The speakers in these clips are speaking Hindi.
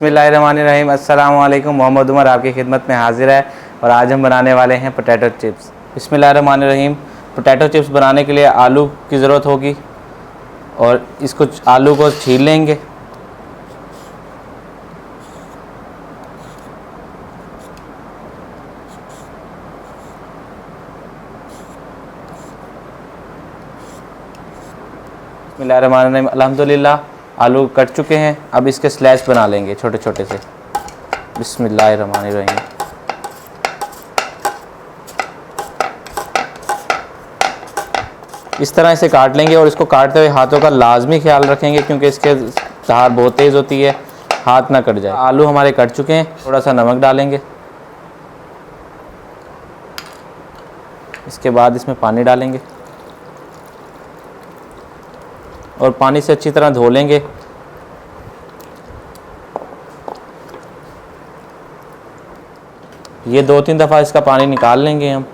बिस्मिल्लाहिर्रहमानिर्रहीम। अस्सलामु अलैकुम। मोहम्मद उमर आपकी खिदमत में हाजिर है और आज हम बनाने वाले हैं पोटैटो चिप्स। बिस्मिल्लाहिर्रहमानिर्रहीम। पोटैटो चिप्स बनाने के लिए आलू की ज़रूरत होगी और इसको आलू को छील लेंगे। बिस्मिल्लाहिर्रहमानिर्रहीम। अल्हम्दुलिल्लाह आलू कट चुके हैं। अब इसके स्लैश बना लेंगे छोटे छोटे से। बिस्मिल्लाहिर्रहमानिर्रहीम। इस तरह इसे काट लेंगे और इसको काटते हुए हाथों का लाजमी ख्याल रखेंगे क्योंकि इसके धार बहुत तेज़ होती है, हाथ ना कट जाए। आलू हमारे कट चुके हैं। थोड़ा सा नमक डालेंगे। इसके बाद इसमें पानी डालेंगे और पानी से अच्छी तरह धो लेंगे। ये 2-3 दफ़ा इसका पानी निकाल लेंगे हम।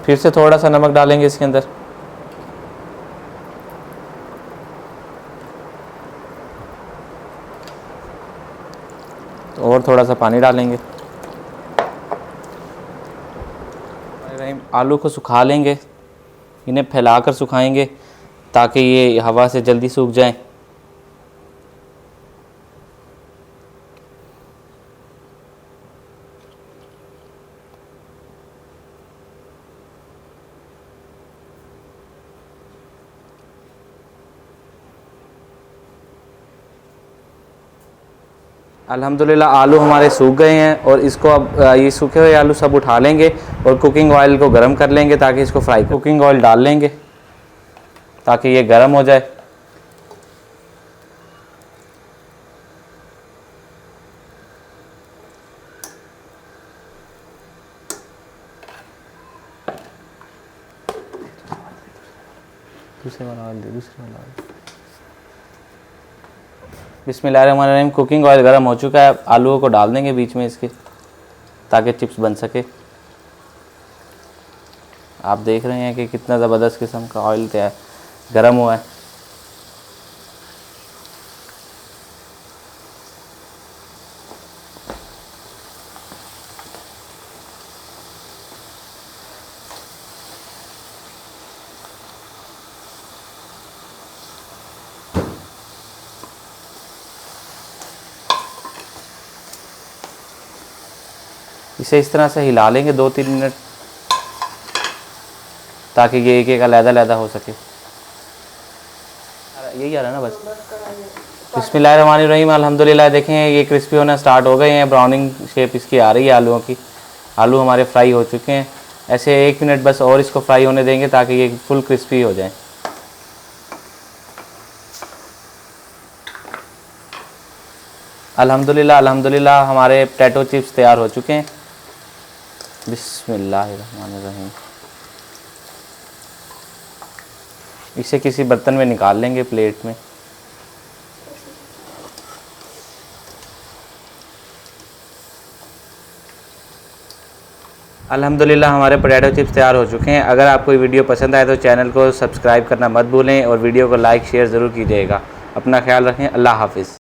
फिर से थोड़ा सा नमक डालेंगे इसके अंदर। और थोड़ा सा पानी डालेंगे। आलू को सुखा लेंगे। इन्हें फैलाकर सुखाएंगे ताकि ये हवा से जल्दी सूख जाएं। अल्हम्दुलिल्लाह आलू हमारे सूख गए हैं और इसको अब ये सूखे हुए आलू सब उठा लेंगे और कुकिंग ऑयल को गर्म कर लेंगे ताकि इसको फ्राई। कुकिंग ऑयल डाल लेंगे ताकि ये गर्म हो जाए। दूसरे वाला बिस्मिल्लाहिर्रहमानिर्रहीम। कुकिंग ऑयल गर्म हो चुका है। आलूओं को डाल देंगे बीच में इसके ताकि चिप्स बन सके। आप देख रहे हैं कि कितना ज़बरदस्त किस्म का ऑयल तैयार गर्म हुआ है। इसे इस तरह से हिला लेंगे 2-3 मिनट ताकि ये एक एक अलग-अलग हो सके। यही आ रहा है ना बस। बिस्मिल्लाहिर्रहमानिर्रहीम। अल्हम्दुलिल्लाह देखें ये क्रिस्पी होना स्टार्ट हो गए हैं। ब्राउनिंग शेप इसकी आ रही है आलूओं की। आलू हमारे फ्राई हो चुके हैं। ऐसे 1 मिनट बस और इसको फ्राई होने देंगे ताकि ये फुल क्रिस्पी हो जाए। अल्हम्दुलिल्लाह हमारे पोटैटो चिप्स तैयार हो चुके हैं। बिस्मिल्लाहिर्रहमानिर्रहीम। इसे किसी बर्तन में निकाल लेंगे, प्लेट में। अल्हम्दुलिल्लाह हमारे पोटैटो चिप्स तैयार हो चुके हैं। अगर आपको ये वीडियो पसंद आए तो चैनल को सब्सक्राइब करना मत भूलें और वीडियो को लाइक शेयर ज़रूर कीजिएगा। अपना ख्याल रखें। अल्लाह हाफ़िज़।